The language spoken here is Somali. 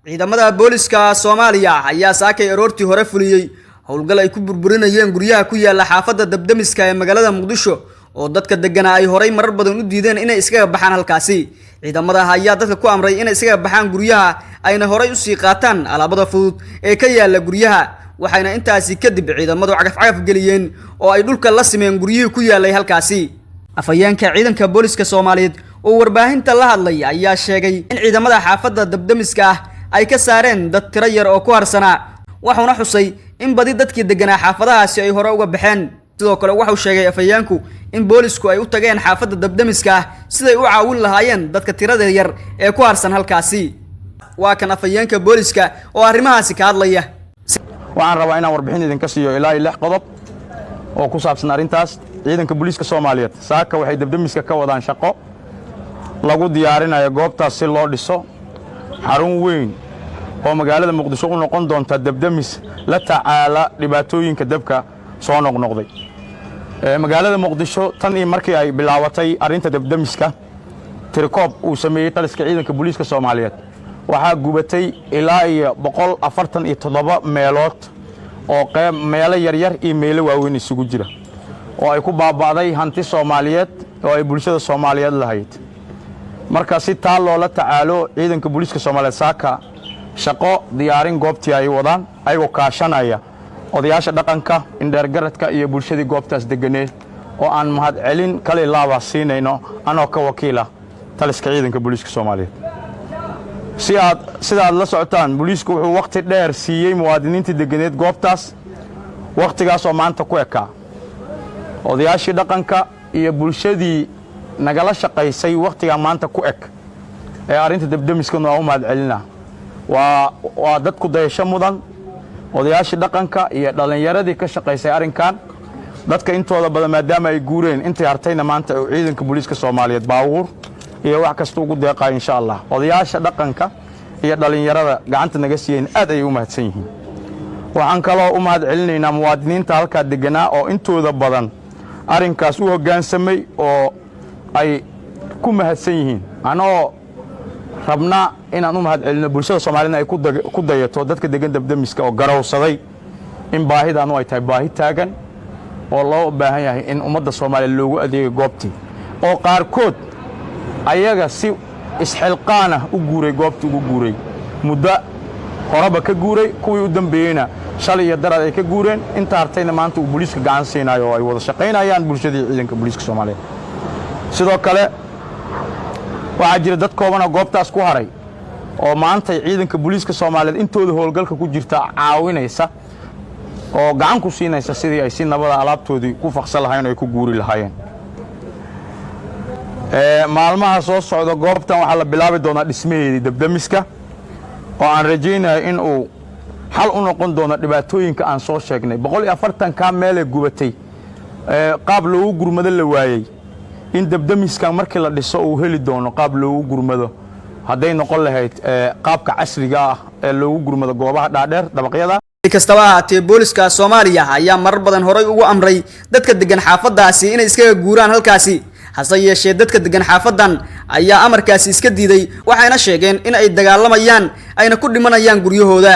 ciidamada booliska Soomaaliya ayaa saakay aroortii hore fuliyay howlgal ay ku burburinayeen guryaha ku yaala xaafadda Dabdamiska ee magaalada Muqdisho oo dadka degan ay horay marar badan u diideen inay iskaga baxaan halkaasi. ciidamada ayaa dadka ku amray inay iskaga baxaan guryaha ayna horay u sii qaataan alaabada fudud ee ka yaala guryaha, waxayna intaasi kadib ciidamadu cagaf geliyeen oo ay dhulka la simeen guryihii ku yaalay halkaasi. afayeenka ciidanka booliska Soomaaliyeed oo warbaahinta la hadlay ayaa sheegay in ciidamada xaafadda Dabdamiska ay ka saareen dad tiro yar oo ku harsanaa, waxaana xusay in badi dadkii deganaa xaafadahaasi ay hore uga baxeen. sidoo kale wuxuu sheegay afayeenku in boolisku ay u tageen xaafadda Dabdamiska siday u caawin lahaayeen dadka tirada yar ee ku harsan halkaasi. waa kan afayeenka booliska oo arrimahaasi ka hadlaya. waxaan rabaa inaan warbixin idinka siiyo ilaa 6 qodob oo ku saabsan arrintaas. ciidanka booliska Soomaaliyeed saaka waxay Dabdamiska ka wadaan shaqo lagu diyaarinayo goobtaas si loo dhiso xarun weyn oo magaalada Muqdisho u noqon doonta Dabdamis la tacaala dhibaatooyinka dabka soo noqnoqday. magaalada Muqdisho tan iyo markii ay bilaawatay arrinta Dabdamiska tirkoob uu sameeyay taliska ciidanka booliska Soomaaliyeed waxaa gubatay ilaa 147 meelood oo meelo yaryar iyo meelo waaweyn isugu jira oo ay ku baabaaday hanti Soomaaliyeed oo ay bulshada Soomaaliyeed lahayd. marka si taal loola tacaalo ciidanka booliska Soomaaliyeed saaka shaqo diyaarin goobtii ay wadaan ayagoo kaashanaya odayaasha dhaqanka, indheergaradka iyo bulshadii goobtaas deganeed oo aan mahad celin kale laaba siinayno anoo ka wakiila taliska ciidanka booliska Soomaaliyeed. sida aad la socotaan booliisku wuxuu waqti dheer siiyay muwaadiniintii deganeed goobtaas, waqtigaas oo maanta ku ekaa odayaashii dhaqanka iyo bulshadii nagala shaqaysay waqtiga maanta ku eg ee arrinta Dabdamiska noo mahad celina. waa dad ku dayasho mudan odayaashii dhaqanka iyo dhalinyaradii ka shaqaysay arrinkan. dadka intooda badan maadaama ay guureen intay hartayna maanta ciidanka booliska Soomaaliyeed baabuur iyo wax kasta ugu deeqaa insha Allah. odayaasha dhaqanka iyo dhalinyarada gacanta naga siiyeen aad ay u mahadsan yihiin. waxaan kaloo u mahad celinaynaa muwaadiniinta halka deganaa oo intooda badan arrinkaas u hoggaansamay oo ay ku mahadsan yihiin. anoo rabna inaan u mahad celino bulshada Soomaaliyeed ay ku dayato dadka degan Dabdamiska oo garowsaday in baahidaanu ay tahay baahi taagan oo loo baahan yahay in ummadda Soomaaliyeed loogu adeego goobtii oo qaarkood ayaga si isxilqaana u guuray goobtii ugu guuray muddo horeba ka guuray kuwii u dambeeyayna shalay iyo darad ay ka guureen inta hartayna maanta uu booliska gacan siinayo oo ay wada shaqaynayaan bulshadii ciidanka booliska Soomaaliyeed. sidoo kale waxaa jira dad kooban oo goobtaas ku haray oo maanta ciidanka booliska Soomaaliyeed intooda howlgalka ku jirta caawinaysa oo gacan ku siinaysa sidii ay si nabada alaabtoodii ku faqsan lahayn oo ay ku guuri lahaayeen. maalmaha soo socda goobtan waxaa la bilaabi doonaa dhismaheedii Dabdamiska oo aan rajaynayo in uu xal u noqon doono dhibaatooyinka aan soo sheegnay. 140 meel ee gubatay qaab loogu gurmado la waayay in Dabdamiska markii la dhiso uu heli doono qaab loogu gurmado hadday noqon lahayd qaabka casriga ah ee loogu gurmado goobaha dhaadheer dabaqyada. kastaba ahaatee booliska Soomaaliya ayaa marar badan horay ugu amray dadka degan xaafadaasi inay iskaga guuraan halkaasi, hase yeeshee dadka degan xaafadan ayaa amarkaasi iska diiday waxayna sheegeen in ay dagaalamayaan ayna ku dhimanayaan guryahooda.